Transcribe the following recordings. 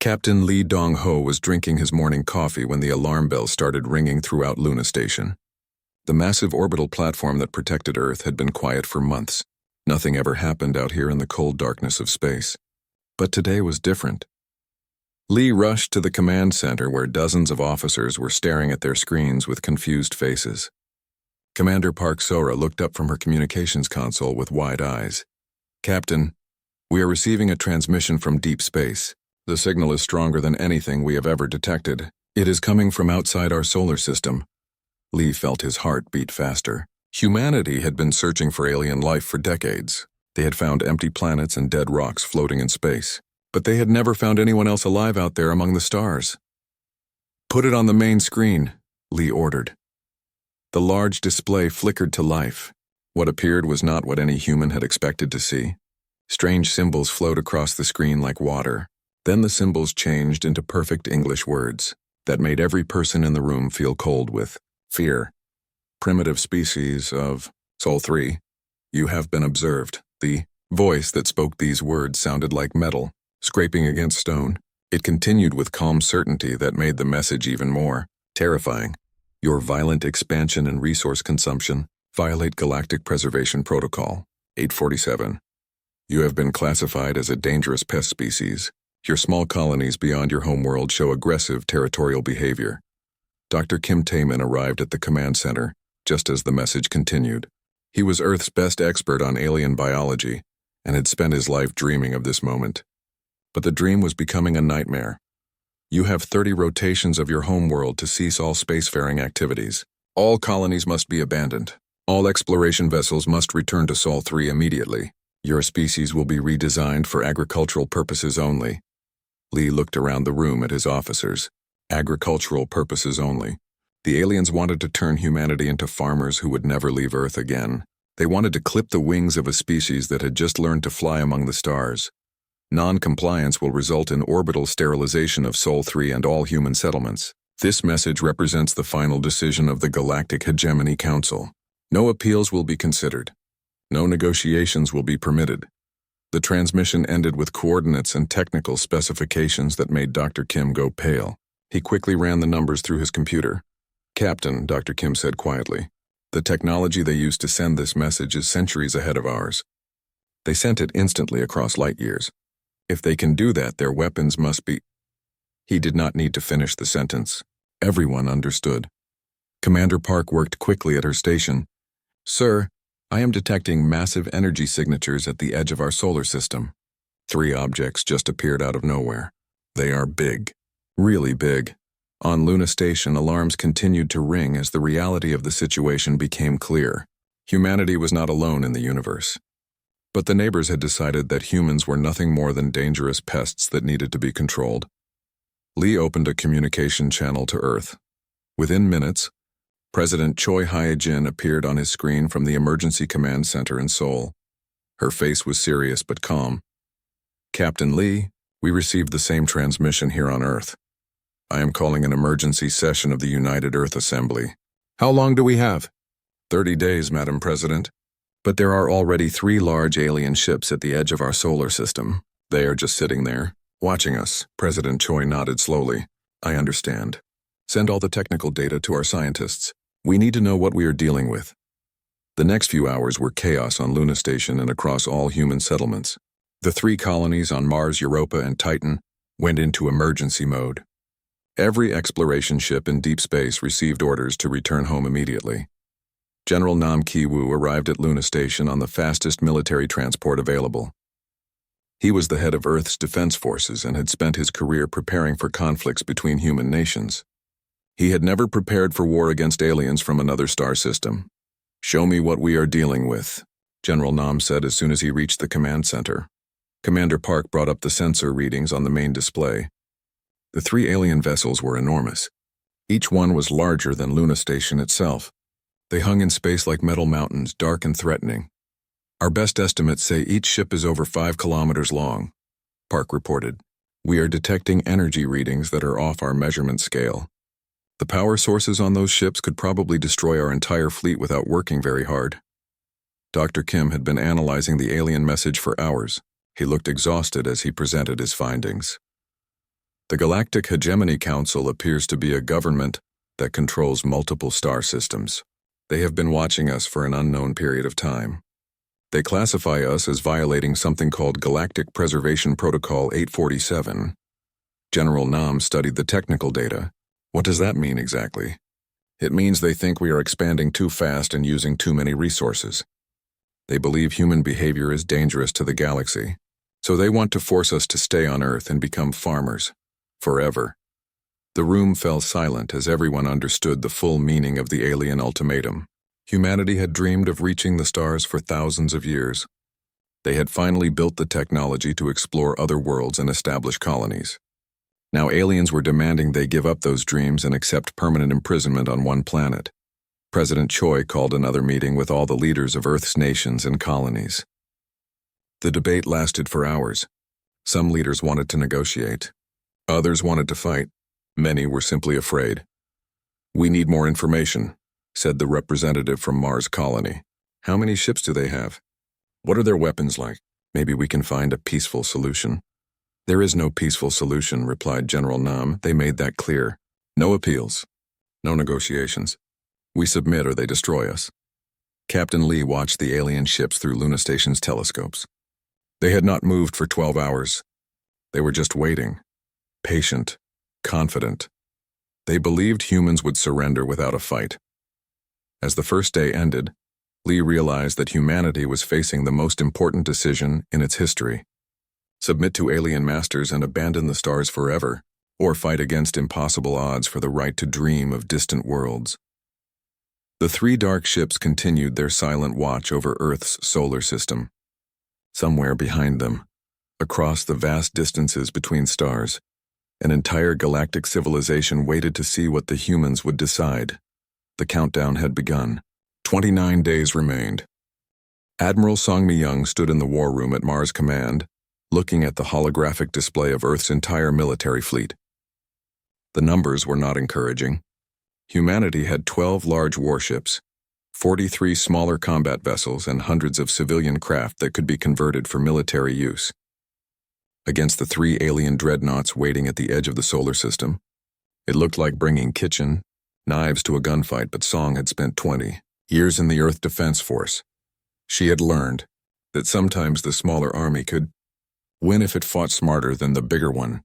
Captain Lee Dong-ho was drinking his morning coffee when the alarm bell started ringing throughout Luna Station. The massive orbital platform that protected Earth had been quiet for months. Nothing ever happened out here in the cold darkness of space. But today was different. Lee rushed to the command center where dozens of officers were staring at their screens with confused faces. Commander Park Sora looked up from her communications console with wide eyes. "Captain, we are receiving a transmission from deep space. The signal is stronger than anything we have ever detected. It is coming from outside our solar system." Lee felt his heart beat faster. Humanity had been searching for alien life for decades. They had found empty planets and dead rocks floating in space. But they had never found anyone else alive out there among the stars. "Put it on the main screen," Lee ordered. The large display flickered to life. What appeared was not what any human had expected to see. Strange symbols flowed across the screen like water. Then the symbols changed into perfect English words that made every person in the room feel cold with fear. "Primitive species of Sol 3, you have been observed." The voice that spoke these words sounded like metal, scraping against stone. It continued with calm certainty that made the message even more terrifying. "Your violent expansion and resource consumption violate Galactic Preservation Protocol 847. You have been classified as a dangerous pest species. Your small colonies beyond your homeworld show aggressive territorial behavior." Dr. Kim Taemin arrived at the command center just as the message continued. He was Earth's best expert on alien biology and had spent his life dreaming of this moment. But the dream was becoming a nightmare. "You have 30 rotations of your homeworld to cease all spacefaring activities. All colonies must be abandoned. All exploration vessels must return to Sol 3 immediately. Your species will be redesigned for agricultural purposes only." Lee looked around the room at his officers. Agricultural purposes only. The aliens wanted to turn humanity into farmers who would never leave Earth again. They wanted to clip the wings of a species that had just learned to fly among the stars. Non-compliance will result in orbital sterilization of Sol 3 and all human settlements. This message represents the final decision of the Galactic Hegemony Council. No appeals will be considered. No negotiations will be permitted. The transmission ended with coordinates and technical specifications that made Dr. Kim go pale. He quickly ran the numbers through his computer. "Captain," Dr. Kim said quietly, "the technology they used to send this message is centuries ahead of ours. They sent it instantly across light years. If they can do that, their weapons must be—" He did not need to finish the sentence. Everyone understood. Commander Park worked quickly at her station. "Sir, I am detecting massive energy signatures at the edge of our solar system." 3 objects just appeared out of nowhere. They are big. Really big. On Luna Station, alarms continued to ring as the reality of the situation became clear. Humanity was not alone in the universe. But the neighbors had decided that humans were nothing more than dangerous pests that needed to be controlled. Lee opened a communication channel to Earth. Within minutes, President Choi Hyejin appeared on his screen from the Emergency Command Center in Seoul. Her face was serious but calm. "Captain Lee, we received the same transmission here on Earth. I am calling an emergency session of the United Earth Assembly." "How long do we have?" 30 days, Madam President. "But there are already 3 large alien ships at the edge of our solar system. They are just sitting there, watching us." President Choi nodded slowly. "I understand. Send all the technical data to our scientists. We need to know what we are dealing with." The next few hours were chaos on Luna Station and across all human settlements. The 3 colonies on Mars, Europa, and Titan went into emergency mode. Every exploration ship in deep space received orders to return home immediately. General Nam Ki-woo arrived at Luna Station on the fastest military transport available. He was the head of Earth's defense forces and had spent his career preparing for conflicts between human nations. He had never prepared for war against aliens from another star system. "Show me what we are dealing with," General Nam said as soon as he reached the command center. Commander Park brought up the sensor readings on the main display. The 3 alien vessels were enormous. Each one was larger than Luna Station itself. They hung in space like metal mountains, dark and threatening. "Our best estimates say each ship is over 5 kilometers long," Park reported. "We are detecting energy readings that are off our measurement scale. The power sources on those ships could probably destroy our entire fleet without working very hard." Dr. Kim had been analyzing the alien message for hours. He looked exhausted as he presented his findings. The Galactic Hegemony Council appears to be a government that controls multiple star systems. They have been watching us for an unknown period of time. They classify us as violating something called Galactic Preservation Protocol 847. General Nam studied the technical data. What does that mean exactly? It means they think we are expanding too fast and using too many resources. They believe human behavior is dangerous to the galaxy, so they want to force us to stay on Earth and become farmers, forever. The room fell silent as everyone understood the full meaning of the alien ultimatum. Humanity had dreamed of reaching the stars for thousands of years. They had finally built the technology to explore other worlds and establish colonies. Now aliens were demanding they give up those dreams and accept permanent imprisonment on one planet. President Choi called another meeting with all the leaders of Earth's nations and colonies. The debate lasted for hours. Some leaders wanted to negotiate. Others wanted to fight. Many were simply afraid. "We need more information," said the representative from Mars colony. "How many ships do they have? What are their weapons like? Maybe we can find a peaceful solution." "There is no peaceful solution," replied General Nam. "They made that clear. No appeals. No negotiations. We submit or they destroy us." Captain Lee watched the alien ships through Luna Station's telescopes. They had not moved for 12 hours. They were just waiting. Patient. Confident. They believed humans would surrender without a fight. As the first day ended, Lee realized that humanity was facing the most important decision in its history. Submit to alien masters and abandon the stars forever, or fight against impossible odds for the right to dream of distant worlds. The three dark ships continued their silent watch over Earth's solar system. Somewhere behind them, across the vast distances between stars, an entire galactic civilization waited to see what the humans would decide. The countdown had begun. 29 days remained. Admiral Song Mi-young stood in the war room at Mars Command, looking at the holographic display of Earth's entire military fleet. The numbers were not encouraging. Humanity had 12 large warships, 43 smaller combat vessels, and hundreds of civilian craft that could be converted for military use. Against the 3 alien dreadnoughts waiting at the edge of the solar system, it looked like bringing kitchen knives to a gunfight, but Song had spent 20 years in the Earth Defense Force. She had learned that sometimes the smaller army could win if it fought smarter than the bigger one.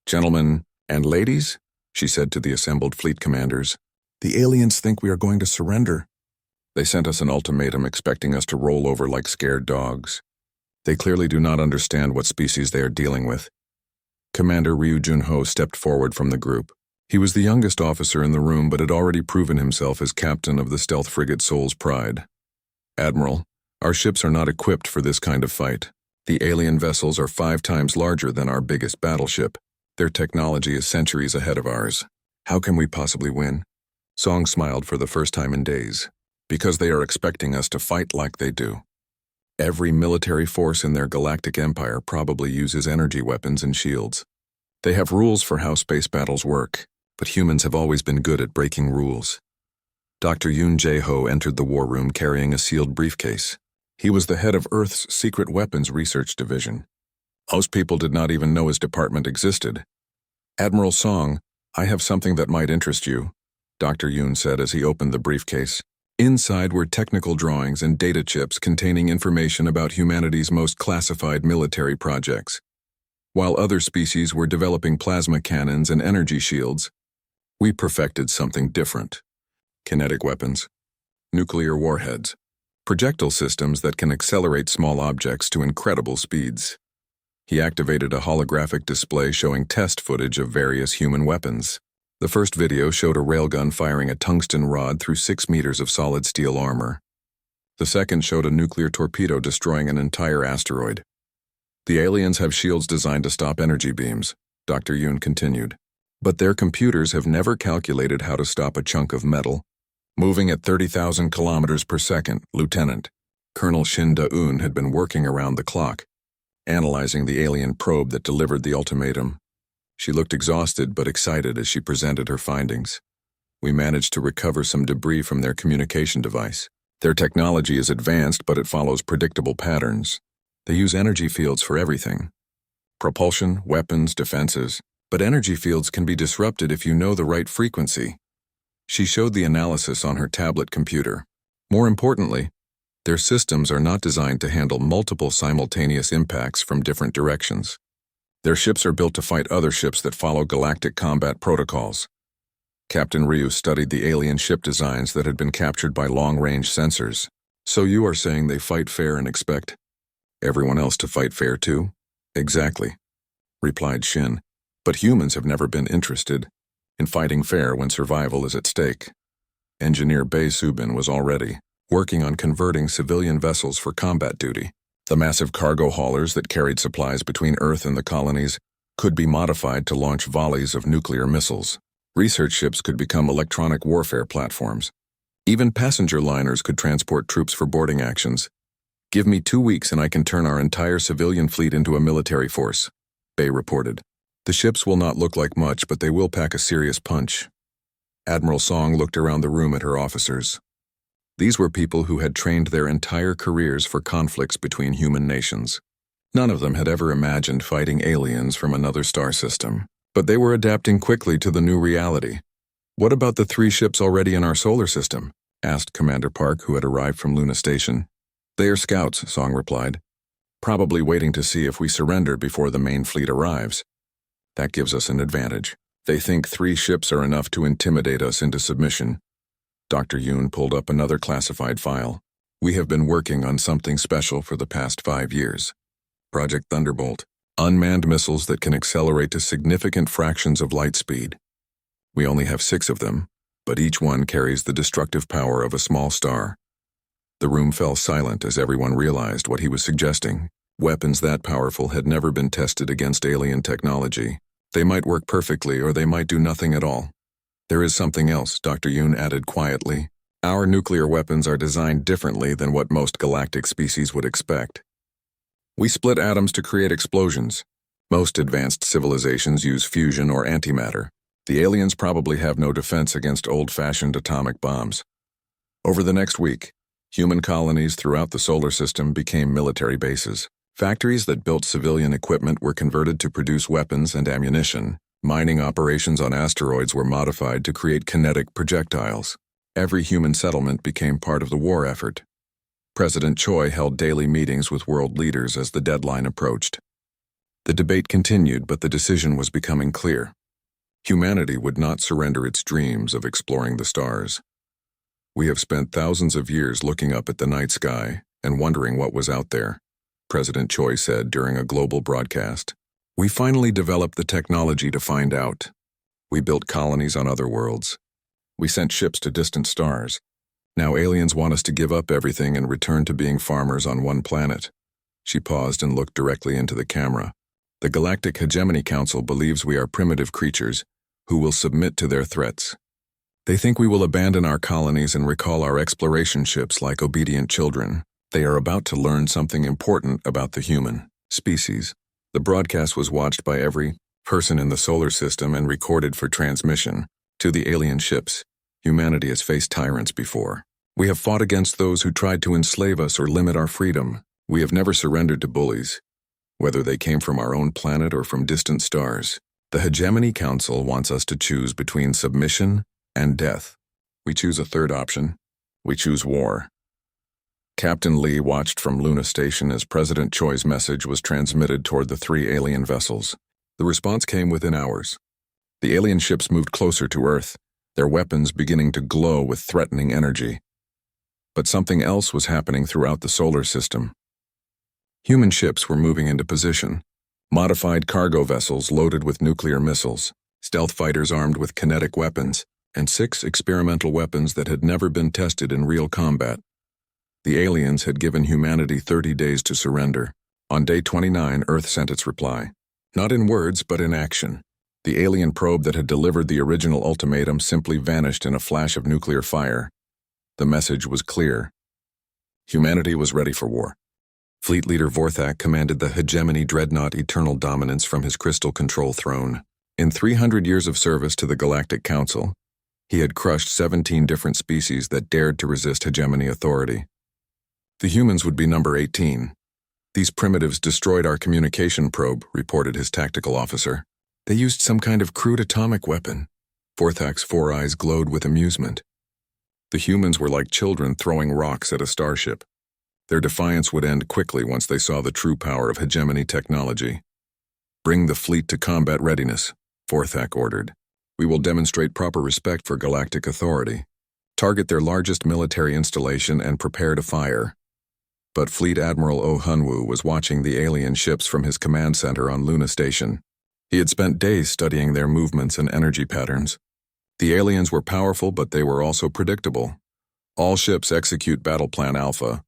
"Gentlemen and ladies," she said to the assembled fleet commanders, "the aliens think we are going to surrender. They sent us an ultimatum expecting us to roll over like scared dogs. They clearly do not understand what species they are dealing with." Commander Ryu Jun-ho stepped forward from the group. He was the youngest officer in the room but had already proven himself as captain of the stealth frigate Soul's Pride. "Admiral, our ships are not equipped for this kind of fight. The alien vessels are 5 times larger than our biggest battleship. Their technology is centuries ahead of ours. How can we possibly win?" Song smiled for the first time in days. "Because they are expecting us to fight like they do. Every military force in their galactic empire probably uses energy weapons and shields. They have rules for how space battles work, but humans have always been good at breaking rules." Dr. Yoon Jae-ho entered the war room carrying a sealed briefcase. He was the head of Earth's Secret Weapons Research Division. Most people did not even know his department existed. "Admiral Song, I have something that might interest you," Dr. Yoon said as he opened the briefcase. Inside were technical drawings and data chips containing information about humanity's most classified military projects. While other species were developing plasma cannons and energy shields, we perfected something different. Kinetic weapons, nuclear warheads, projectile systems that can accelerate small objects to incredible speeds. He activated a holographic display showing test footage of various human weapons. The first video showed a railgun firing a tungsten rod through 6 meters of solid steel armor. The second showed a nuclear torpedo destroying an entire asteroid. "The aliens have shields designed to stop energy beams," Dr. Yoon continued. "But their computers have never calculated how to stop a chunk of metal moving at 30,000 kilometers per second, Lieutenant." Colonel Shin Da-eun had been working around the clock, analyzing the alien probe that delivered the ultimatum. She looked exhausted but excited as she presented her findings. "We managed to recover some debris from their communication device. Their technology is advanced, but it follows predictable patterns. They use energy fields for everything. Propulsion, weapons, defenses. But energy fields can be disrupted if you know the right frequency. She showed the analysis on her tablet computer. More importantly, their systems are not designed to handle multiple simultaneous impacts from different directions. Their ships are built to fight other ships that follow galactic combat protocols. Captain Ryu studied the alien ship designs that had been captured by long-range sensors. So you are saying they fight fair and expect everyone else to fight fair too? Exactly, replied Shin. But humans have never been interested in fighting fair when survival is at stake. Engineer Bei Subin was already working on converting civilian vessels for combat duty. The massive cargo haulers that carried supplies between Earth and the colonies could be modified to launch volleys of nuclear missiles. Research ships could become electronic warfare platforms. Even passenger liners could transport troops for boarding actions. Give me 2 weeks and I can turn our entire civilian fleet into a military force, Bei reported. The ships will not look like much, but they will pack a serious punch. Admiral Song looked around the room at her officers. These were people who had trained their entire careers for conflicts between human nations. None of them had ever imagined fighting aliens from another star system, but they were adapting quickly to the new reality. What about the 3 ships already in our solar system? Asked Commander Park, who had arrived from Luna Station. They are scouts, Song replied. Probably waiting to see if we surrender before the main fleet arrives. That gives us an advantage. They think 3 ships are enough to intimidate us into submission. Dr. Yoon pulled up another classified file. We have been working on something special for the past 5 years. Project Thunderbolt. Unmanned missiles that can accelerate to significant fractions of light speed. We only have 6 of them, but each one carries the destructive power of a small star. The room fell silent as everyone realized what he was suggesting. Weapons that powerful had never been tested against alien technology. They might work perfectly or they might do nothing at all. There is something else, Dr. Yoon added quietly. Our nuclear weapons are designed differently than what most galactic species would expect. We split atoms to create explosions. Most advanced civilizations use fusion or antimatter. The aliens probably have no defense against old-fashioned atomic bombs. Over the next week, human colonies throughout the solar system became military bases. Factories that built civilian equipment were converted to produce weapons and ammunition. Mining operations on asteroids were modified to create kinetic projectiles. Every human settlement became part of the war effort. President Choi held daily meetings with world leaders as the deadline approached. The debate continued, but the decision was becoming clear. Humanity would not surrender its dreams of exploring the stars. We have spent thousands of years looking up at the night sky and wondering what was out there, President Choi said during a global broadcast. We finally developed the technology to find out. We built colonies on other worlds. We sent ships to distant stars. Now aliens want us to give up everything and return to being farmers on one planet. She paused and looked directly into the camera. The Galactic Hegemony Council believes we are primitive creatures who will submit to their threats. They think we will abandon our colonies and recall our exploration ships like obedient children. They are about to learn something important about the human species. The broadcast was watched by every person in the solar system and recorded for transmission to the alien ships. Humanity has faced tyrants before. We have fought against those who tried to enslave us or limit our freedom. We have never surrendered to bullies, whether they came from our own planet or from distant stars. The Hegemony Council wants us to choose between submission and death. We choose a third option. We choose war. Captain Lee watched from Luna Station as President Choi's message was transmitted toward the 3 alien vessels. The response came within hours. The alien ships moved closer to Earth, their weapons beginning to glow with threatening energy. But something else was happening throughout the solar system. Human ships were moving into position. Modified cargo vessels loaded with nuclear missiles, stealth fighters armed with kinetic weapons, and 6 experimental weapons that had never been tested in real combat. The aliens had given humanity 30 days to surrender. On day 29, Earth sent its reply. Not in words, but in action. The alien probe that had delivered the original ultimatum simply vanished in a flash of nuclear fire. The message was clear. Humanity was ready for war. Fleet Leader Vorthak commanded the Hegemony Dreadnought Eternal Dominance from his crystal control throne. In 300 years of service to the Galactic Council, he had crushed 17 different species that dared to resist hegemony authority. The humans would be number 18. These primitives destroyed our communication probe, reported his tactical officer. They used some kind of crude atomic weapon. Vorthak's four eyes glowed with amusement. The humans were like children throwing rocks at a starship. Their defiance would end quickly once they saw the true power of hegemony technology. "Bring the fleet to combat readiness," Vorthak ordered. "We will demonstrate proper respect for galactic authority. Target their largest military installation and prepare to fire." But Fleet Admiral Oh Hunwoo was watching the alien ships from his command center on Luna Station. He had spent days studying their movements and energy patterns. The aliens were powerful, but they were also predictable. "All ships execute Battle Plan Alpha,"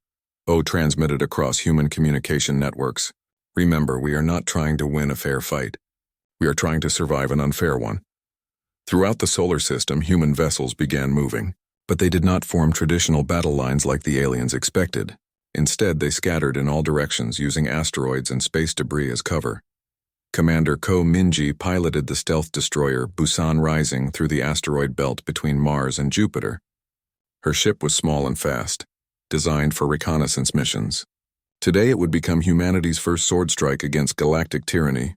Oh transmitted across human communication networks. "Remember, we are not trying to win a fair fight. We are trying to survive an unfair one." Throughout the solar system, human vessels began moving, but they did not form traditional battle lines like the aliens expected. Instead, they scattered in all directions using asteroids and space debris as cover. Commander Ko Minji piloted the stealth destroyer Busan Rising through the asteroid belt between Mars and Jupiter. Her ship was small and fast, designed for reconnaissance missions. Today it would become humanity's first sword strike against galactic tyranny.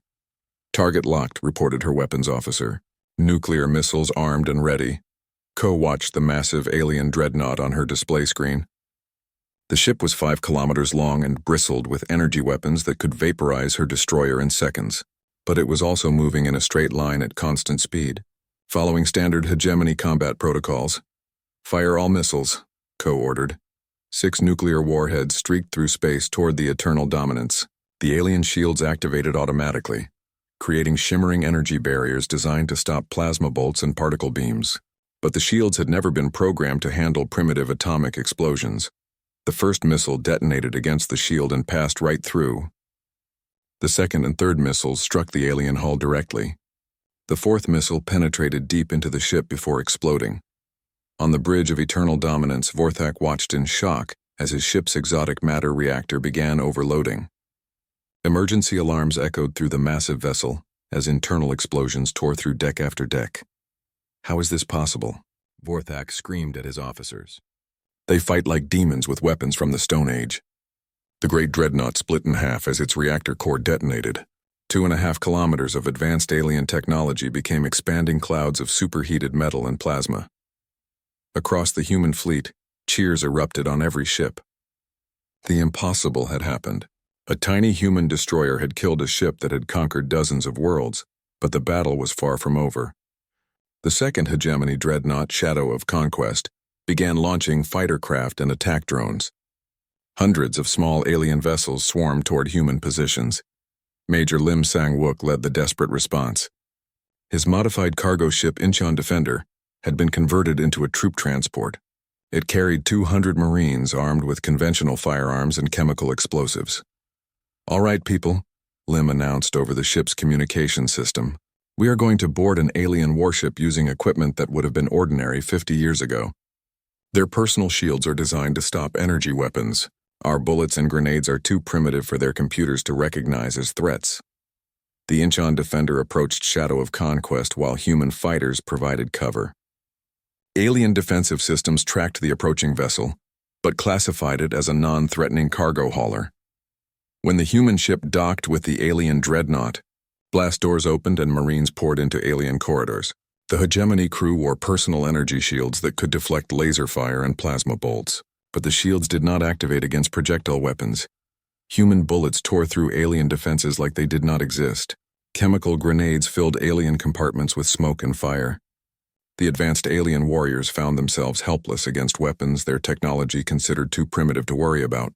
"Target locked," reported her weapons officer. "Nuclear missiles armed and ready." Ko watched the massive alien dreadnought on her display screen. The ship was 5 kilometers long and bristled with energy weapons that could vaporize her destroyer in seconds. But it was also moving in a straight line at constant speed, following standard hegemony combat protocols. "Fire all missiles," Ko ordered. 6 nuclear warheads streaked through space toward the eternal dominance. The alien shields activated automatically, creating shimmering energy barriers designed to stop plasma bolts and particle beams. But the shields had never been programmed to handle primitive atomic explosions. The first missile detonated against the shield and passed right through. The second and third missiles struck the alien hull directly. The fourth missile penetrated deep into the ship before exploding. On the bridge of eternal dominance, Vorthak watched in shock as his ship's exotic matter reactor began overloading. Emergency alarms echoed through the massive vessel as internal explosions tore through deck after deck. "How is this possible?" Vorthak screamed at his officers. "They fight like demons with weapons from the Stone Age." The great dreadnought split in half as its reactor core detonated. 2.5 kilometers of advanced alien technology became expanding clouds of superheated metal and plasma. Across the human fleet, cheers erupted on every ship. The impossible had happened. A tiny human destroyer had killed a ship that had conquered dozens of worlds, but the battle was far from over. The second hegemony dreadnought, Shadow of Conquest, began launching fighter craft and attack drones. Hundreds of small alien vessels swarmed toward human positions. Major Lim Sang-wook led the desperate response. His modified cargo ship Incheon Defender had been converted into a troop transport. It carried 200 Marines armed with conventional firearms and chemical explosives. "All right, people," Lim announced over the ship's communication system. "We are going to board an alien warship using equipment that would have been ordinary 50 years ago. Their personal shields are designed to stop energy weapons. Our bullets and grenades are too primitive for their computers to recognize as threats." The Incheon Defender approached Shadow of Conquest while human fighters provided cover. Alien defensive systems tracked the approaching vessel, but classified it as a non-threatening cargo hauler. When the human ship docked with the alien dreadnought, blast doors opened and Marines poured into alien corridors. The hegemony crew wore personal energy shields that could deflect laser fire and plasma bolts, but the shields did not activate against projectile weapons. Human bullets tore through alien defenses like they did not exist. Chemical grenades filled alien compartments with smoke and fire. The advanced alien warriors found themselves helpless against weapons their technology considered too primitive to worry about.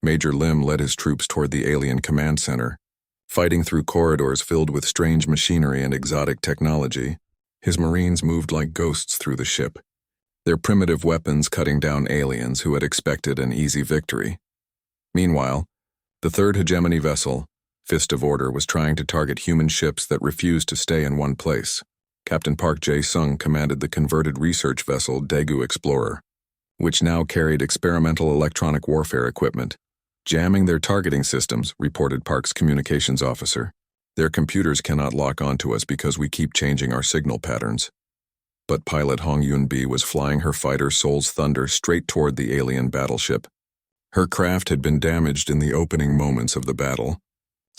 Major Lim led his troops toward the alien command center, fighting through corridors filled with strange machinery and exotic technology. His Marines moved like ghosts through the ship, their primitive weapons cutting down aliens who had expected an easy victory. Meanwhile, the third hegemony vessel, Fist of Order, was trying to target human ships that refused to stay in one place. Captain Park Jae-sung commanded the converted research vessel Daegu Explorer, which now carried experimental electronic warfare equipment. "Jamming their targeting systems," reported Park's communications officer. "Their computers cannot lock onto us because we keep changing our signal patterns." But pilot Hong Yun-bi was flying her fighter Soul's Thunder straight toward the alien battleship. Her craft had been damaged in the opening moments of the battle.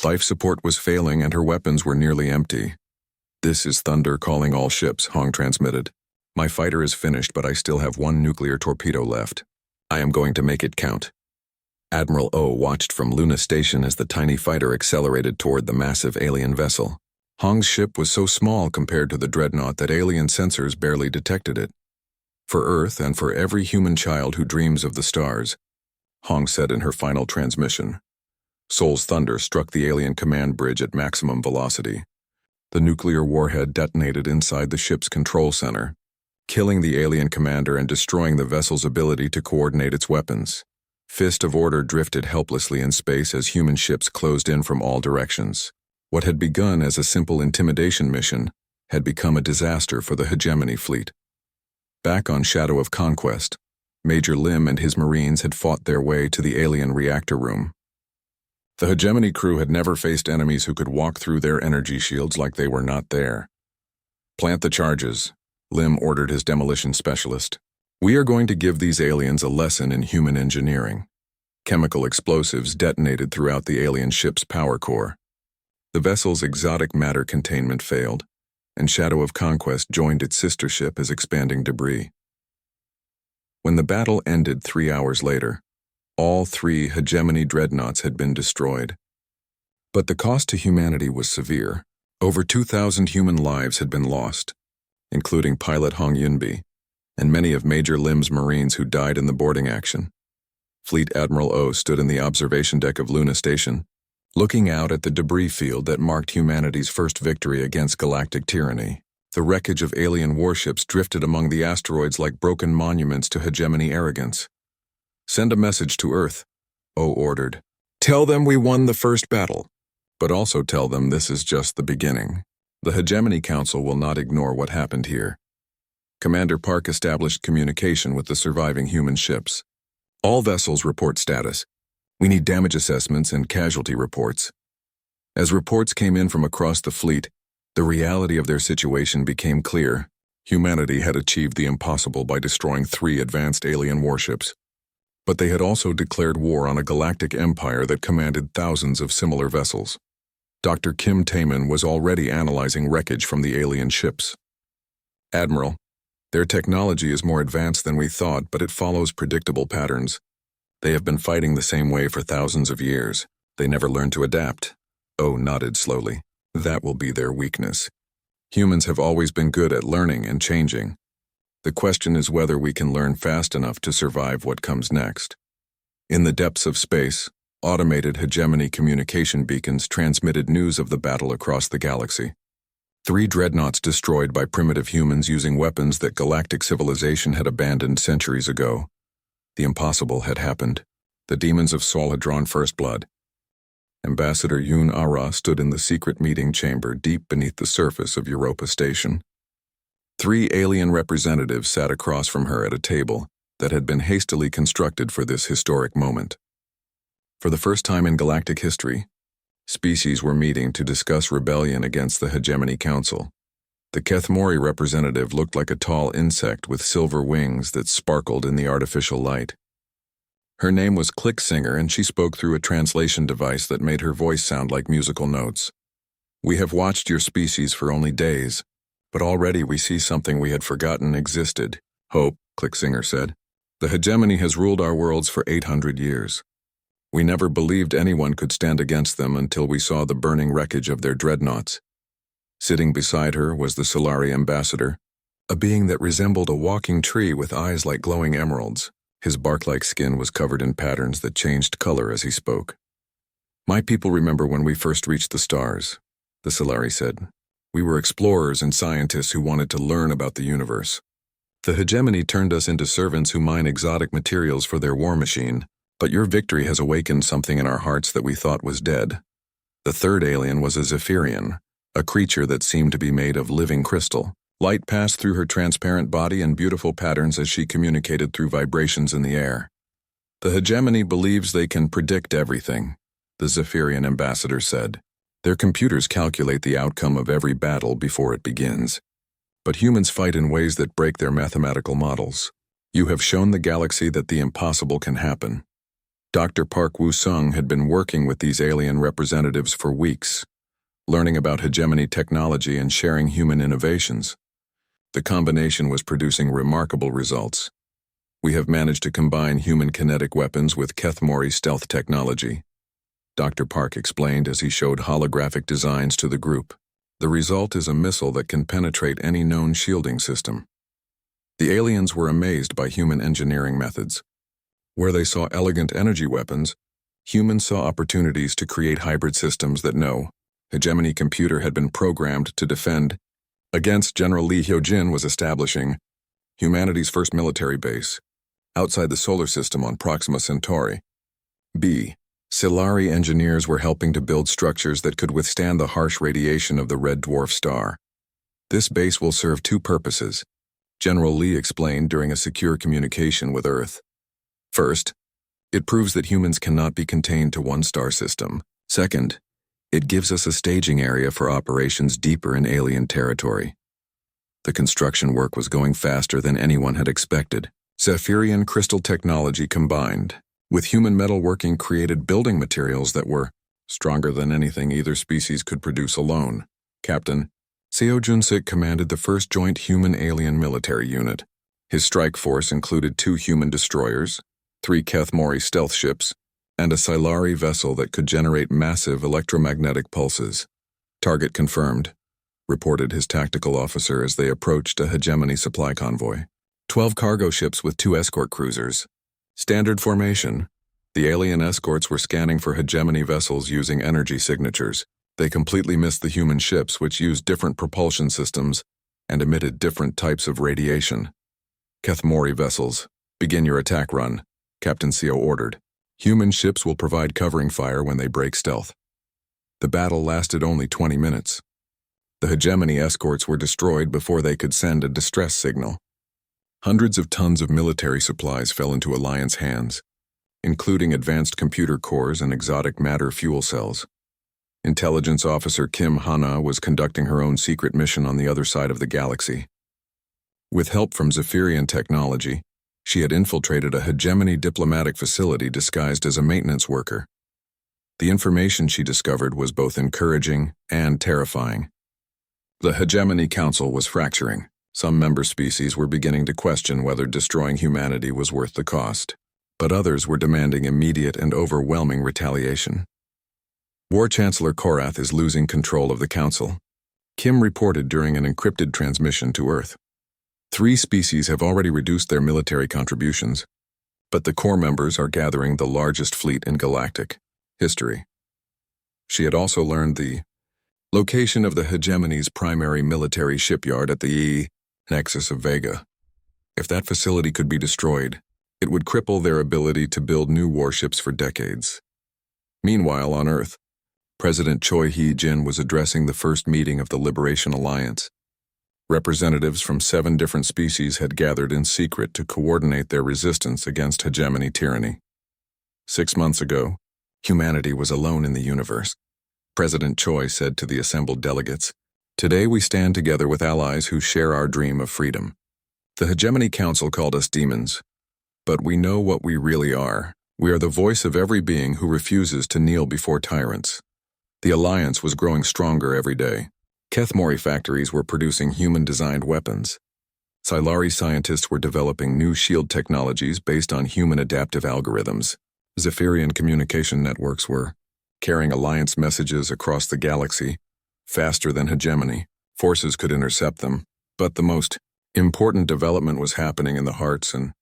Life support was failing and her weapons were nearly empty. "This is Thunder calling all ships," Hong transmitted. "My fighter is finished, but I still have one nuclear torpedo left. I am going to make it count." Admiral O watched from Luna Station as the tiny fighter accelerated toward the massive alien vessel. Hong's ship was so small compared to the dreadnought that alien sensors barely detected it. "For Earth and for every human child who dreams of the stars," Hong said in her final transmission. Seoul's Thunder struck the alien command bridge at maximum velocity. The nuclear warhead detonated inside the ship's control center, killing the alien commander and destroying the vessel's ability to coordinate its weapons. Fist of Order drifted helplessly in space as human ships closed in from all directions. What had begun as a simple intimidation mission had become a disaster for the hegemony fleet. Back on Shadow of Conquest, Major Lim and his Marines had fought their way to the alien reactor room. The hegemony crew had never faced enemies who could walk through their energy shields like they were not there. "Plant the charges," Lim ordered his demolition specialist. "We are going to give these aliens a lesson in human engineering." Chemical explosives detonated throughout the alien ship's power core. The vessel's exotic matter containment failed, and Shadow of Conquest joined its sister ship as expanding debris. When the battle ended 3 hours later, all 3 hegemony dreadnoughts had been destroyed. But the cost to humanity was severe. Over 2,000 human lives had been lost, including pilot Hong Yunbi, and many of Major Lim's Marines who died in the boarding action. Fleet Admiral O stood in the observation deck of Luna Station, looking out at the debris field that marked humanity's first victory against galactic tyranny. The wreckage of alien warships drifted among the asteroids like broken monuments to hegemony arrogance. "Send a message to Earth," O ordered. "Tell them we won the first battle, but also tell them this is just the beginning. The Hegemony Council will not ignore what happened here." Commander Park established communication with the surviving human ships. "All vessels report status. We need damage assessments and casualty reports." As reports came in from across the fleet, the reality of their situation became clear. Humanity had achieved the impossible by destroying 3 advanced alien warships. But they had also declared war on a galactic empire that commanded thousands of similar vessels. Dr. Kim Taeman was already analyzing wreckage from the alien ships. "Admiral, their technology is more advanced than we thought, but it follows predictable patterns. They have been fighting the same way for thousands of years. They never learned to adapt." O nodded slowly. "That will be their weakness. Humans have always been good at learning and changing. The question is whether we can learn fast enough to survive what comes next." In the depths of space, automated hegemony communication beacons transmitted news of the battle across the galaxy. 3 dreadnoughts destroyed by primitive humans using weapons that galactic civilization had abandoned centuries ago. The impossible had happened. The demons of Sol had drawn first blood. Ambassador Yoon Ara stood in the secret meeting chamber deep beneath the surface of Europa Station. 3 alien representatives sat across from her at a table that had been hastily constructed for this historic moment. For the first time in galactic history, species were meeting to discuss rebellion against the Hegemony Council. The Kethmori representative looked like a tall insect with silver wings that sparkled in the artificial light. Her name was Clicksinger, and she spoke through a translation device that made her voice sound like musical notes. "We have watched your species for only days, but already we see something we had forgotten existed. Hope," Clicksinger said. "The hegemony has ruled our worlds for 800 years. We never believed anyone could stand against them until we saw the burning wreckage of their dreadnoughts." Sitting beside her was the Solari ambassador, a being that resembled a walking tree with eyes like glowing emeralds. His bark-like skin was covered in patterns that changed color as he spoke. "My people remember when we first reached the stars," the Solari said. "We were explorers and scientists who wanted to learn about the universe. The hegemony turned us into servants who mine exotic materials for their war machine, but your victory has awakened something in our hearts that we thought was dead." The third alien was a Zephyrian, a creature that seemed to be made of living crystal. Light passed through her transparent body in beautiful patterns as she communicated through vibrations in the air. "The hegemony believes they can predict everything," the Zephyrian ambassador said. "Their computers calculate the outcome of every battle before it begins. But humans fight in ways that break their mathematical models. You have shown the galaxy that the impossible can happen." Dr. Park Woo-sung had been working with these alien representatives for weeks. learning about hegemony technology and sharing human innovations. The combination was producing remarkable results. We have managed to combine human kinetic weapons with Kethmori stealth technology, Dr. Park explained as he showed holographic designs to the group. The result is a missile that can penetrate any known shielding system. The aliens were amazed by human engineering methods. Where they saw elegant energy weapons, humans saw opportunities to create hybrid systems that no hegemony computer had been programmed to defend against. General Lee Hyojin was establishing humanity's first military base outside the solar system on Proxima Centauri. B. Silari engineers were helping to build structures that could withstand the harsh radiation of the red dwarf star. This base will serve two purposes, General Lee explained during a secure communication with Earth. First, it proves that humans cannot be contained to one star system. Second, it gives us a staging area for operations deeper in alien territory. The construction work was going faster than anyone had expected. Zephyrian crystal technology combined with human metalworking created building materials that were stronger than anything either species could produce alone. Captain Seo Junsik commanded the first joint human-alien military unit. His strike force included 2 human destroyers, 3 Kethmori stealth ships, and a Silari vessel that could generate massive electromagnetic pulses. Target confirmed, reported his tactical officer as they approached a hegemony supply convoy. 12 cargo ships with 2 escort cruisers. Standard formation. The alien escorts were scanning for hegemony vessels using energy signatures. They completely missed the human ships, which used different propulsion systems and emitted different types of radiation. Kethmori vessels, begin your attack run, Captain Seo ordered. Human ships will provide covering fire when they break stealth. The battle lasted only 20 minutes. The hegemony escorts were destroyed before they could send a distress signal. Hundreds of tons of military supplies fell into Alliance hands, including advanced computer cores and exotic matter fuel cells. Intelligence Officer Kim Hana was conducting her own secret mission on the other side of the galaxy. With help from Zephyrian technology, she had infiltrated a hegemony diplomatic facility disguised as a maintenance worker. The information she discovered was both encouraging and terrifying. The Hegemony Council was fracturing. Some member species were beginning to question whether destroying humanity was worth the cost, but others were demanding immediate and overwhelming retaliation. War Chancellor Korath is losing control of the Council, Kim reported during an encrypted transmission to Earth. 3 species have already reduced their military contributions, but the core members are gathering the largest fleet in galactic history. She had also learned the location of the hegemony's primary military shipyard at the nexus of Vega. If that facility could be destroyed, it would cripple their ability to build new warships for decades. Meanwhile, on Earth, President Choi Hee-jin was addressing the first meeting of the Liberation Alliance. Representatives from 7 different species had gathered in secret to coordinate their resistance against hegemony tyranny. 6 months ago, humanity was alone in the universe. President Choi said to the assembled delegates, "Today we stand together with allies who share our dream of freedom. The Hegemony Council called us demons, but we know what we really are. We are the voice of every being who refuses to kneel before tyrants." The alliance was growing stronger every day. Kethmori factories were producing human-designed weapons. Silari scientists were developing new shield technologies based on human adaptive algorithms. Zephyrian communication networks were carrying alliance messages across the galaxy faster than hegemony. Forces could intercept them, but the most important development was happening in the hearts and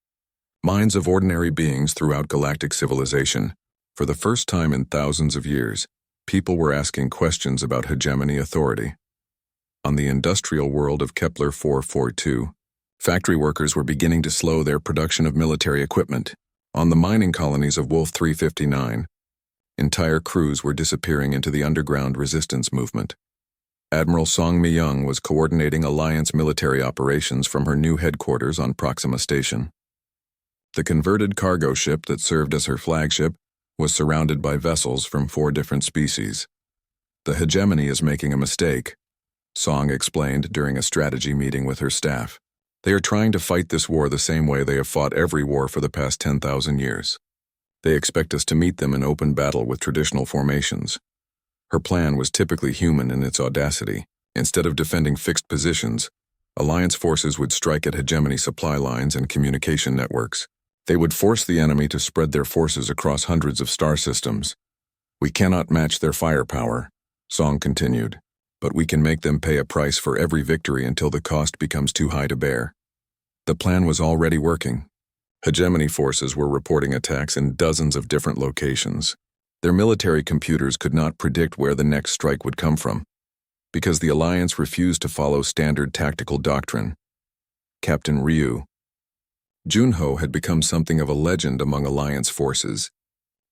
minds of ordinary beings throughout galactic civilization. For the first time in thousands of years, people were asking questions about hegemony authority. On the industrial world of Kepler 442, factory workers were beginning to slow their production of military equipment. On the mining colonies of Wolf 359, entire crews were disappearing into the underground resistance movement. Admiral Song Mi-young was coordinating Alliance military operations from her new headquarters on Proxima Station. The converted cargo ship that served as her flagship was surrounded by vessels from 4 different species. "The hegemony is making a mistake," Song explained during a strategy meeting with her staff. "They are trying to fight this war the same way they have fought every war for the past 10,000 years. They expect us to meet them in open battle with traditional formations." Her plan was typically human in its audacity. Instead of defending fixed positions, Alliance forces would strike at hegemony supply lines and communication networks. They would force the enemy to spread their forces across hundreds of star systems. "We cannot match their firepower," Song continued, "but we can make them pay a price for every victory until the cost becomes too high to bear." The plan was already working. Hegemony forces were reporting attacks in dozens of different locations. Their military computers could not predict where the next strike would come from, because the Alliance refused to follow standard tactical doctrine. Captain Ryu Junho had become something of a legend among Alliance forces.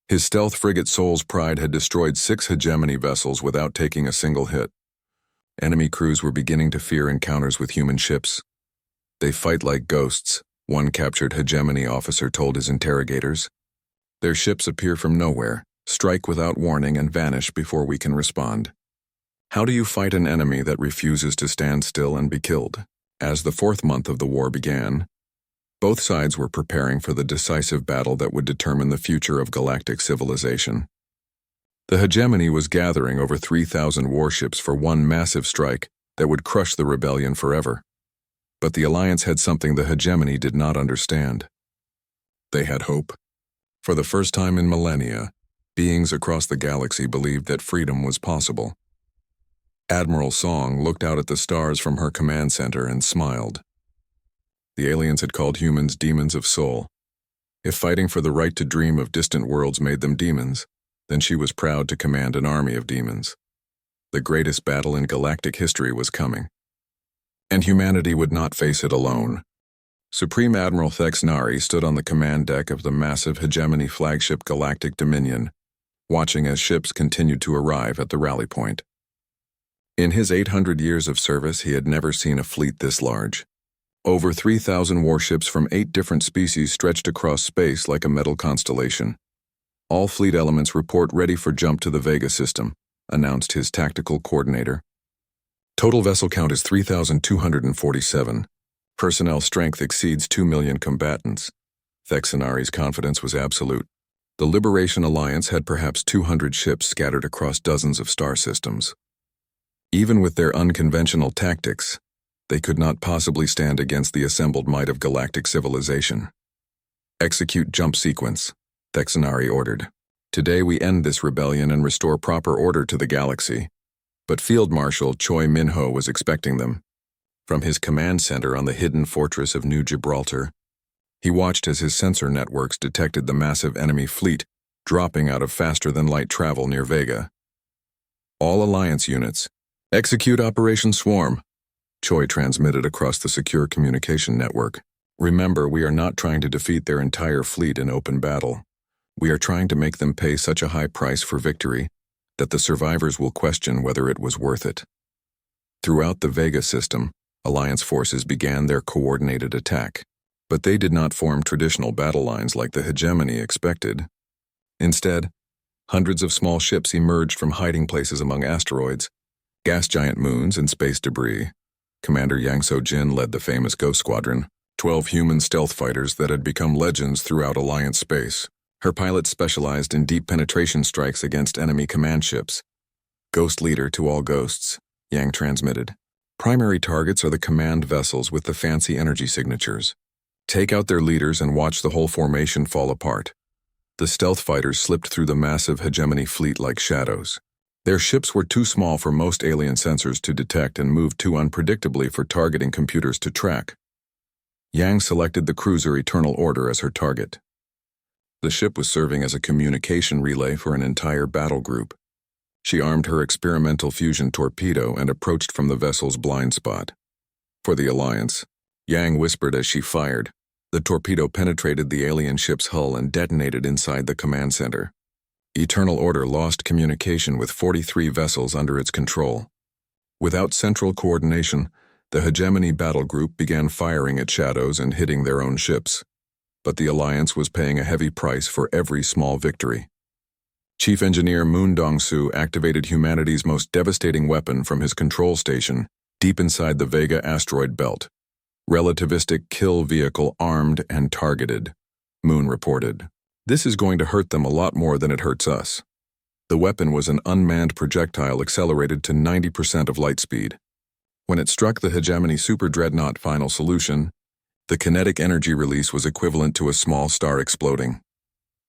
His stealth frigate Soul's Pride had destroyed 6 hegemony vessels without taking a single hit. Enemy crews were beginning to fear encounters with human ships. "They fight like ghosts," one captured hegemony officer told his interrogators. "Their ships appear from nowhere, strike without warning, and vanish before we can respond." How do you fight an enemy that refuses to stand still and be killed? As the 4th month of the war began, both sides were preparing for the decisive battle that would determine the future of galactic civilization. The hegemony was gathering over 3,000 warships for one massive strike that would crush the rebellion forever. But the Alliance had something the hegemony did not understand. They had hope. For the first time in millennia, beings across the galaxy believed that freedom was possible. Admiral Song looked out at the stars from her command center and smiled. The aliens had called humans demons of soul. If fighting for the right to dream of distant worlds made them demons, then she was proud to command an army of demons. The greatest battle in galactic history was coming. And humanity would not face it alone. Supreme Admiral Thexnari stood on the command deck of the massive hegemony flagship Galactic Dominion, watching as ships continued to arrive at the rally point. In his 800 years of service, he had never seen a fleet this large. Over 3,000 warships from 8 different species stretched across space like a metal constellation. "All fleet elements report ready for jump to the Vega system," announced his tactical coordinator. "Total vessel count is 3,247. Personnel strength exceeds 2 million combatants." Thexnari's confidence was absolute. The Liberation Alliance had perhaps 200 ships scattered across dozens of star systems. Even with their unconventional tactics, they could not possibly stand against the assembled might of galactic civilization. "Execute jump sequence," Thexnari ordered. "Today we end this rebellion and restore proper order to the galaxy." But Field Marshal Choi Minho was expecting them. From his command center on the hidden fortress of New Gibraltar, he watched as his sensor networks detected the massive enemy fleet dropping out of faster-than-light travel near Vega. "All Alliance units, execute Operation Swarm," Choi transmitted across the secure communication network. "Remember, we are not trying to defeat their entire fleet in open battle. We are trying to make them pay such a high price for victory that the survivors will question whether it was worth it." Throughout the Vega system, Alliance forces began their coordinated attack, but they did not form traditional battle lines like the hegemony expected. Instead, hundreds of small ships emerged from hiding places among asteroids, gas giant moons, and space debris. Commander Yang So-jin led the famous Ghost Squadron, 12 human stealth fighters that had become legends throughout Alliance space. Her pilots specialized in deep penetration strikes against enemy command ships. "Ghost leader to all ghosts," Yang transmitted. "Primary targets are the command vessels with the fancy energy signatures. Take out their leaders and watch the whole formation fall apart." The stealth fighters slipped through the massive hegemony fleet like shadows. Their ships were too small for most alien sensors to detect and moved too unpredictably for targeting computers to track. Yang selected the cruiser Eternal Order as her target. The ship was serving as a communication relay for an entire battle group. She armed her experimental fusion torpedo and approached from the vessel's blind spot. For the Alliance, Yang whispered as she fired. The torpedo penetrated the alien ship's hull and detonated inside the command center. Eternal Order lost communication with 43 vessels under its control. Without central coordination, the hegemony battle group began firing at shadows and hitting their own ships. But the Alliance was paying a heavy price for every small victory. Chief Engineer Moon Dong-soo activated humanity's most devastating weapon from his control station deep inside the Vega asteroid belt. "Relativistic kill vehicle armed and targeted," Moon reported. "This is going to hurt them a lot more than it hurts us." The weapon was an unmanned projectile accelerated to 90% of light speed. When it struck the Hegemony Super Dreadnought Final Solution, the kinetic energy release was equivalent to a small star exploding.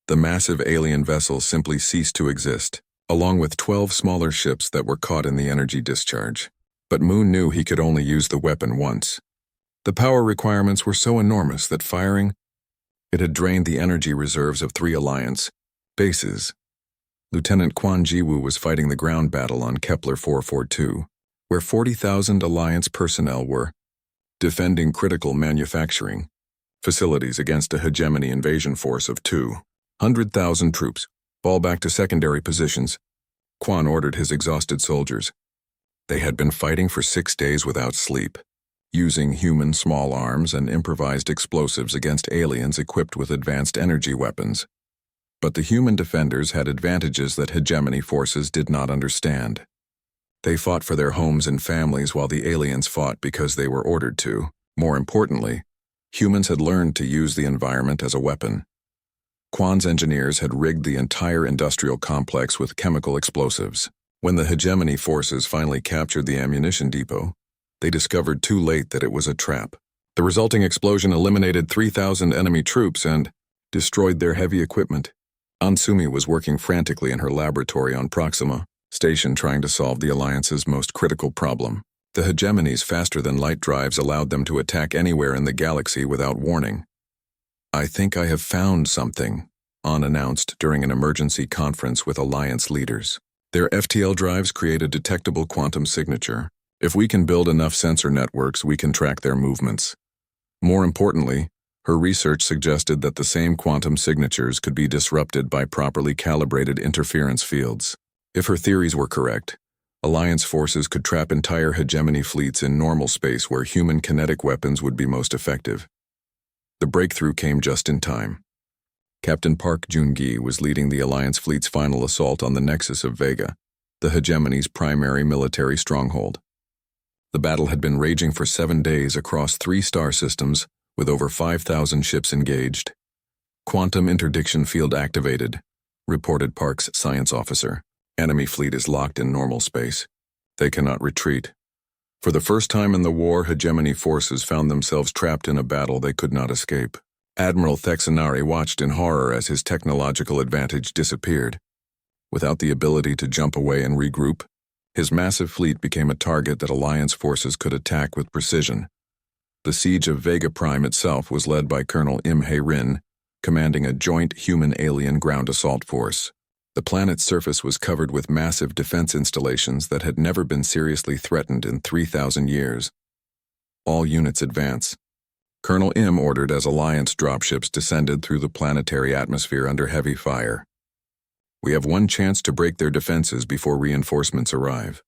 The massive alien vessel simply ceased to exist, along with 12 smaller ships that were caught in the energy discharge. But Moon knew he could only use the weapon once. The power requirements were so enormous that firing it had drained the energy reserves of 3 Alliance bases. Lieutenant Quan Jiwoo was fighting the ground battle on Kepler 442, where 40,000 Alliance personnel were defending critical manufacturing facilities against a hegemony invasion force of 200,000 troops. Fall back to secondary positions, Quan ordered his exhausted soldiers. They had been fighting for 6 days without sleep, using human small arms and improvised explosives against aliens equipped with advanced energy weapons. But the human defenders had advantages that hegemony forces did not understand. They fought for their homes and families while the aliens fought because they were ordered to. More importantly, humans had learned to use the environment as a weapon. Quan's engineers had rigged the entire industrial complex with chemical explosives. When the hegemony forces finally captured the ammunition depot, they discovered too late that it was a trap. The resulting explosion eliminated 3,000 enemy troops and destroyed their heavy equipment. Ansumi was working frantically in her laboratory on Proxima Station trying to solve the Alliance's most critical problem. The hegemony's faster-than-light drives allowed them to attack anywhere in the galaxy without warning. "I think I have found something," An announced during an emergency conference with Alliance leaders. Their FTL drives create a detectable quantum signature. If we can build enough sensor networks, we can track their movements. More importantly, her research suggested that the same quantum signatures could be disrupted by properly calibrated interference fields. If her theories were correct, Alliance forces could trap entire hegemony fleets in normal space where human kinetic weapons would be most effective. The breakthrough came just in time. Captain Park Joon-gi was leading the Alliance fleet's final assault on the nexus of Vega, the hegemony's primary military stronghold. The battle had been raging for 7 days across 3 star systems, with over 5,000 ships engaged. "Quantum interdiction field activated," reported Park's science officer. "Enemy fleet is locked in normal space. They cannot retreat." For the first time in the war, hegemony forces found themselves trapped in a battle they could not escape. Admiral Thexanari watched in horror as his technological advantage disappeared. Without the ability to jump away and regroup, his massive fleet became a target that Alliance forces could attack with precision. The siege of Vega Prime itself was led by Colonel Im Hae-rin, commanding a joint human-alien ground assault force. The planet's surface was covered with massive defense installations that had never been seriously threatened in 3,000 years. "All units advance." Colonel Im ordered as Alliance dropships descended through the planetary atmosphere under heavy fire. "We have one chance to break their defenses before reinforcements arrive."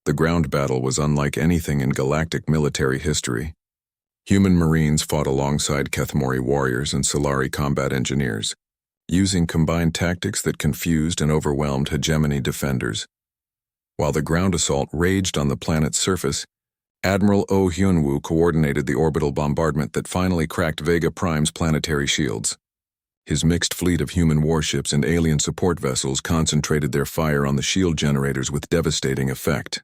The ground battle was unlike anything in galactic military history. Human Marines fought alongside Kethmori warriors and Solari combat engineers, using combined tactics that confused and overwhelmed hegemony defenders. While the ground assault raged on the planet's surface, Admiral Oh Hyun-woo coordinated the orbital bombardment that finally cracked Vega Prime's planetary shields. His mixed fleet of human warships and alien support vessels concentrated their fire on the shield generators with devastating effect.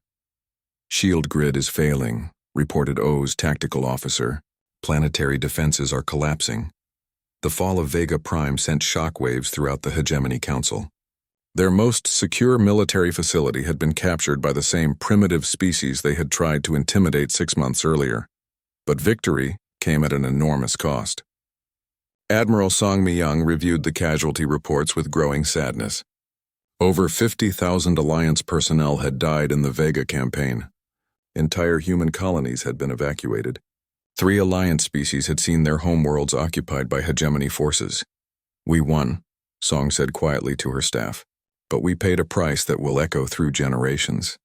"Shield grid is failing," reported Oh's tactical officer. "Planetary defenses are collapsing." The fall of Vega Prime sent shockwaves throughout the Hegemony Council. Their most secure military facility had been captured by the same primitive species they had tried to intimidate 6 months earlier. But victory came at an enormous cost. Admiral Song Mi-young reviewed the casualty reports with growing sadness. Over 50,000 Alliance personnel had died in the Vega campaign. Entire human colonies had been evacuated. 3 Alliance species had seen their homeworlds occupied by hegemony forces. "We won," Song said quietly to her staff, "but we paid a price that will echo through generations."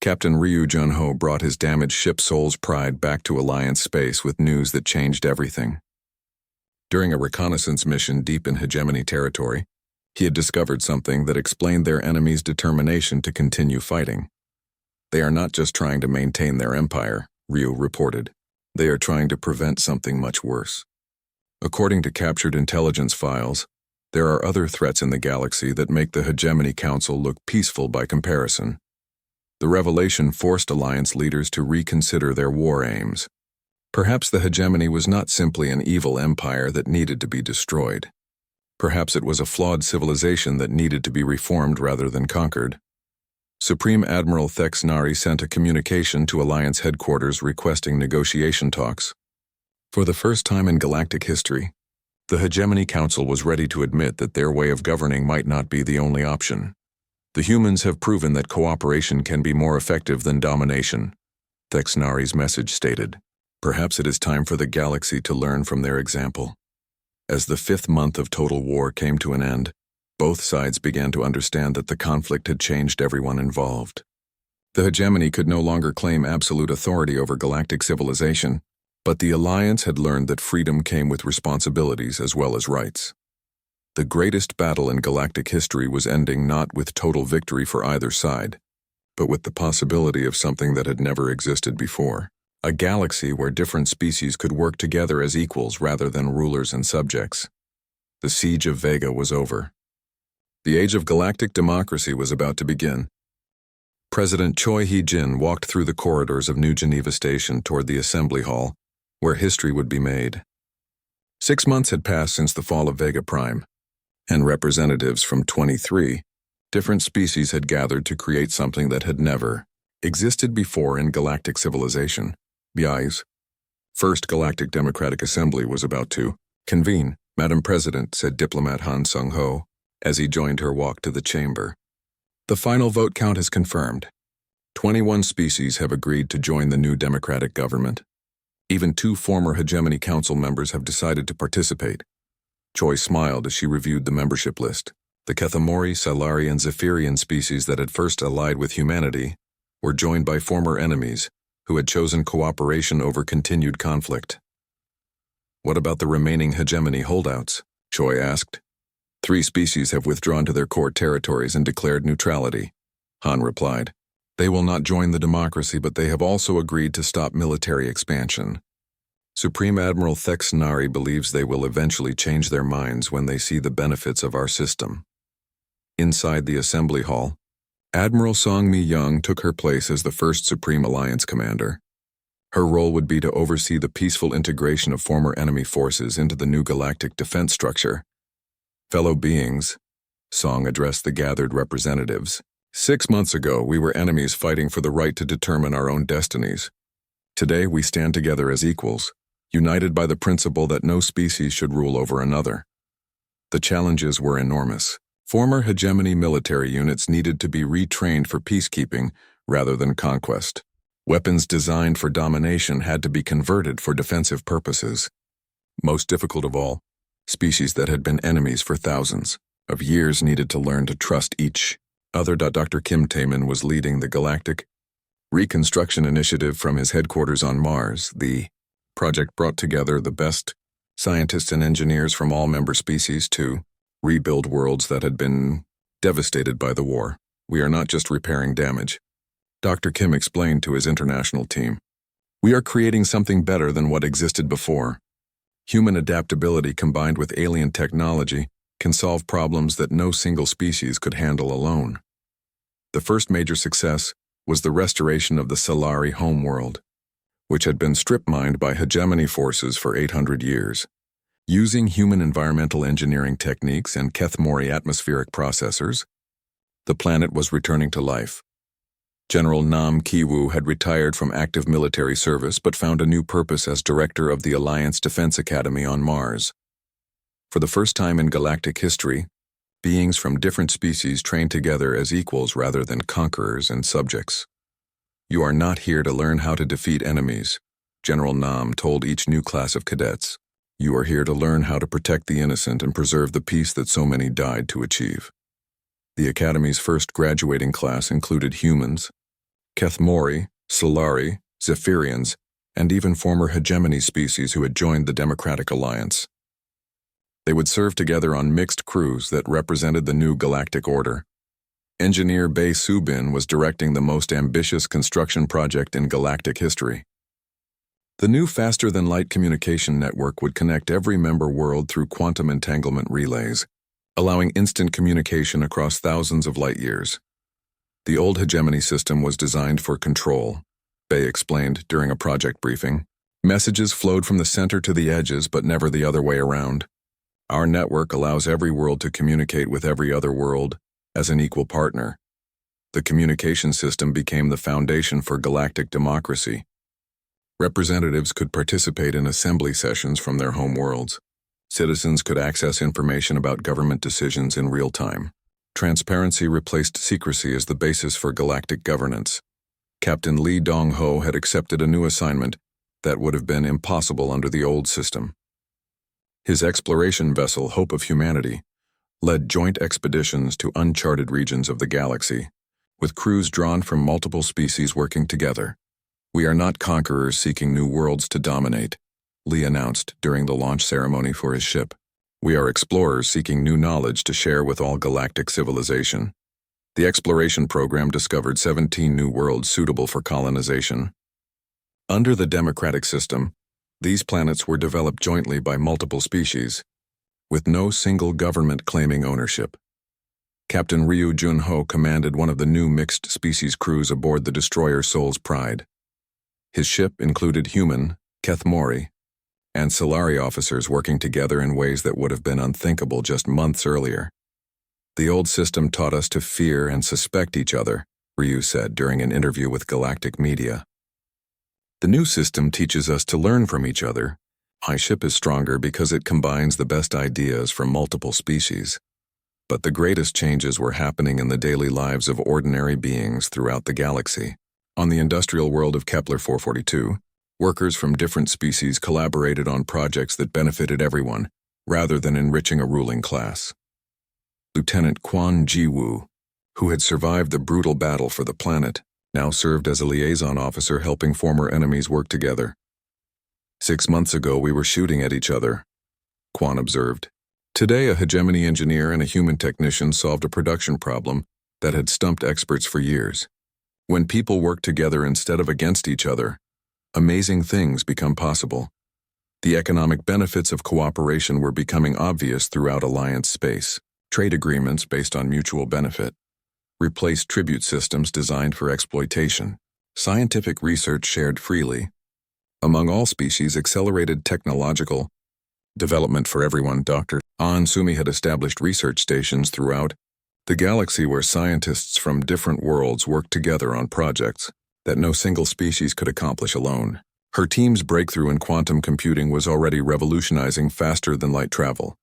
Captain Ryu Jun-ho brought his damaged ship Soul's Pride back to Alliance space with news that changed everything. During a reconnaissance mission deep in hegemony territory, he had discovered something that explained their enemy's determination to continue fighting. "They are not just trying to maintain their empire," Ryu reported. "They are trying to prevent something much worse." According to captured intelligence files, There are other threats in the galaxy that make the Hegemony Council look peaceful by comparison. The revelation forced Alliance leaders to reconsider their war aims. Perhaps the Hegemony was not simply an evil empire that needed to be destroyed. Perhaps it was a flawed civilization that needed to be reformed rather than conquered. Supreme Admiral Thex Nari sent a communication to Alliance headquarters requesting negotiation talks. For the first time in galactic history, the Hegemony Council was ready to admit that their way of governing might not be the only option. The humans have proven that cooperation can be more effective than domination, Thex Nari's message stated. Perhaps it is time for the galaxy to learn from their example. As the 5th month of total war came to an end, both sides began to understand that the conflict had changed everyone involved. The Hegemony could no longer claim absolute authority over galactic civilization, but the Alliance had learned that freedom came with responsibilities as well as rights. The greatest battle in galactic history was ending not with total victory for either side, but with the possibility of something that had never existed before. A galaxy where different species could work together as equals rather than rulers and subjects. The siege of Vega was over. The age of galactic democracy was about to begin. President Choi Hee-jin walked through the corridors of New Geneva Station toward the Assembly Hall, where history would be made. 6 months had passed since the fall of Vega Prime, and representatives from 23 different species had gathered to create something that had never existed before in galactic civilization. BI's First Galactic Democratic Assembly was about to convene, Madam President, said diplomat Han Sung-ho, as he joined her walk to the chamber. The final vote count is confirmed. 21 species have agreed to join the new democratic government. Even 2 former Hegemony Council members have decided to participate. Choi smiled as she reviewed the membership list. The Kethamori, Salari, and Zephyrian species that had first allied with humanity were joined by former enemies who had chosen cooperation over continued conflict. What about the remaining Hegemony holdouts? Choi asked. 3 species have withdrawn to their core territories and declared neutrality, Han replied. They will not join the democracy, but they have also agreed to stop military expansion. Supreme Admiral Thex Nari believes they will eventually change their minds when they see the benefits of our system. Inside the Assembly Hall, Admiral Song Mi-young took her place as the first Supreme Alliance commander. Her role would be to oversee the peaceful integration of former enemy forces into the new galactic defense structure. Fellow beings, Song addressed the gathered representatives. 6 months ago, we were enemies fighting for the right to determine our own destinies. Today, we stand together as equals, united by the principle that no species should rule over another. The challenges were enormous. Former Hegemony military units needed to be retrained for peacekeeping rather than conquest. Weapons designed for domination had to be converted for defensive purposes. Most difficult of all, species that had been enemies for thousands of years needed to learn to trust each other. Dr. Kim Taemin was leading the Galactic Reconstruction Initiative from his headquarters on Mars. The project brought together the best scientists and engineers from all member species to rebuild worlds that had been devastated by the war. We are not just repairing damage, Dr. Kim explained to his international team. We are creating something better than what existed before. Human adaptability combined with alien technology can solve problems that no single species could handle alone. The first major success was the restoration of the Salari homeworld, which had been strip-mined by Hegemony forces for 800 years. Using human environmental engineering techniques and Kethamori atmospheric processors, the planet was returning to life. General Nam Ki-woo had retired from active military service but found a new purpose as director of the Alliance Defense Academy on Mars. For the first time in galactic history, beings from different species trained together as equals rather than conquerors and subjects. You are not here to learn how to defeat enemies, General Nam told each new class of cadets. You are here to learn how to protect the innocent and preserve the peace that so many died to achieve. The Academy's first graduating class included humans, Kethamori, Salari, Zephyrians, and even former Hegemony species who had joined the Democratic Alliance. They would serve together on mixed crews that represented the new galactic order. Engineer Bae Soo-bin was directing the most ambitious construction project in galactic history. The new faster-than-light communication network would connect every member world through quantum entanglement relays, allowing instant communication across thousands of light years. The old hegemony system was designed for control, Bay explained during a project briefing. Messages flowed from the center to the edges, but never the other way around. Our network allows every world to communicate with every other world as an equal partner. The communication system became the foundation for galactic democracy. Representatives could participate in assembly sessions from their home worlds. Citizens could access information about government decisions in real time. Transparency replaced secrecy as the basis for galactic governance. Captain Lee Dong-ho had accepted a new assignment that would have been impossible under the old system. His exploration vessel, Hope of Humanity, led joint expeditions to uncharted regions of the galaxy, with crews drawn from multiple species working together. "We are not conquerors seeking new worlds to dominate," Lee announced during the launch ceremony for his ship. "We are explorers seeking new knowledge to share with all galactic civilization." The exploration program discovered 17 new worlds suitable for colonization. Under the democratic system, these planets were developed jointly by multiple species, with no single government claiming ownership. Captain Ryu Jun-ho commanded one of the new mixed-species crews aboard the destroyer Soul's Pride. His ship included human, Keth Mori, and Solari officers working together in ways that would have been unthinkable just months earlier. "The old system taught us to fear and suspect each other," Ryu said during an interview with Galactic Media. "The new system teaches us to learn from each other. My ship is stronger because it combines the best ideas from multiple species. But the greatest changes were happening in the daily lives of ordinary beings throughout the galaxy. On the industrial world of Kepler 442, workers from different species collaborated on projects that benefited everyone, rather than enriching a ruling class. Lieutenant Quan Ji-woo, who had survived the brutal battle for the planet, now served as a liaison officer helping former enemies work together. 6 months ago we were shooting at each other," Quan observed. "Today a hegemony engineer and a human technician solved a production problem that had stumped experts for years. When people work together instead of against each other, amazing things become possible." The economic benefits of cooperation were becoming obvious throughout alliance space. Trade agreements based on mutual benefit replaced tribute systems designed for exploitation. Scientific research shared freely among all species accelerated technological development for everyone. Dr. Sumi had established research stations throughout the galaxy where scientists from different worlds worked together on projects that no single species could accomplish alone. Her team's breakthrough in quantum computing was already revolutionizing faster than light travel.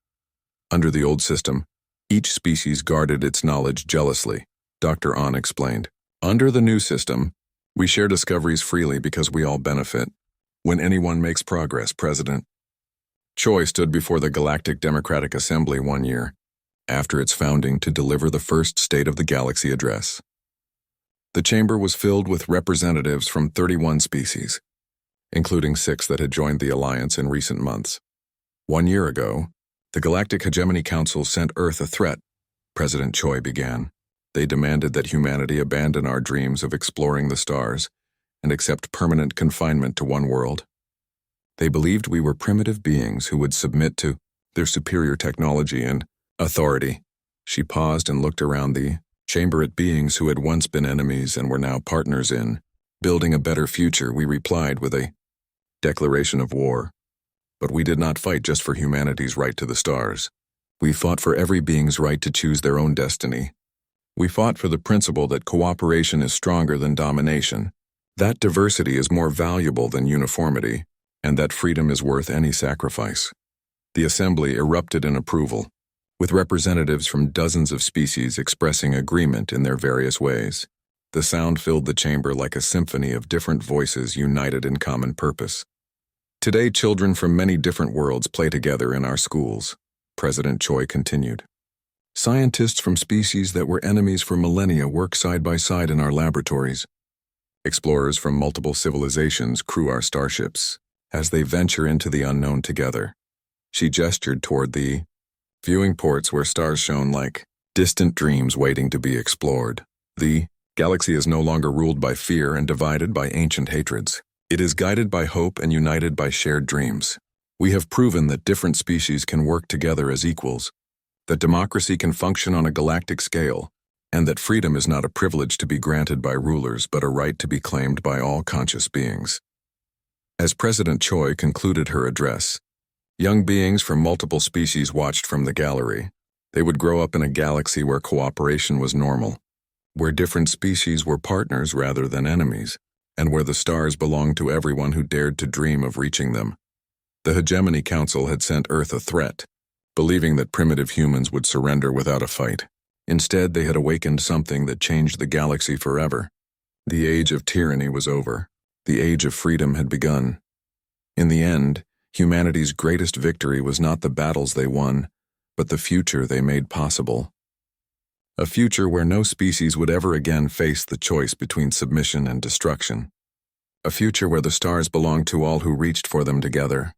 Under the old system, each species guarded its knowledge jealously, Dr. An explained. "Under the new system, we share discoveries freely because we all benefit. When anyone makes progress," President Choi stood before the Galactic Democratic Assembly one year after its founding to deliver the first State of the Galaxy address. The chamber was filled with representatives from 31 species, including 6 that had joined the Alliance in recent months. 1 year ago, the Galactic Hegemony Council sent Earth a threat, President Choi began. "They demanded that humanity abandon our dreams of exploring the stars and accept permanent confinement to one world. They believed we were primitive beings who would submit to their superior technology and authority." She paused and looked around the chamber at beings who had once been enemies and were now partners in building a better future. "We replied with a declaration of war. But we did not fight just for humanity's right to the stars. We fought for every being's right to choose their own destiny. We fought for the principle that cooperation is stronger than domination, that diversity is more valuable than uniformity, and that freedom is worth any sacrifice." The assembly erupted in approval, with representatives from dozens of species expressing agreement in their various ways. The sound filled the chamber like a symphony of different voices united in common purpose. "Today, children from many different worlds play together in our schools," President Choi continued. "Scientists from species that were enemies for millennia work side by side in our laboratories. Explorers from multiple civilizations crew our starships as they venture into the unknown together." She gestured toward the viewing ports where stars shone like distant dreams waiting to be explored. "The galaxy is no longer ruled by fear and divided by ancient hatreds. It is guided by hope and united by shared dreams. We have proven that different species can work together as equals. that democracy can function on a galactic scale, and that freedom is not a privilege to be granted by rulers but a right to be claimed by all conscious beings. As President Choi concluded her address, young beings from multiple species watched from the gallery. They would grow up in a galaxy where cooperation was normal, where different species were partners rather than enemies, and where the stars belonged to everyone who dared to dream of reaching them. The Hegemony Council had sent Earth a threat, believing that primitive humans would surrender without a fight. Instead, they had awakened something that changed the galaxy forever. The age of tyranny was over. The age of freedom had begun. In the end, humanity's greatest victory was not the battles they won, but the future they made possible. A future where no species would ever again face the choice between submission and destruction. A future where the stars belonged to all who reached for them together.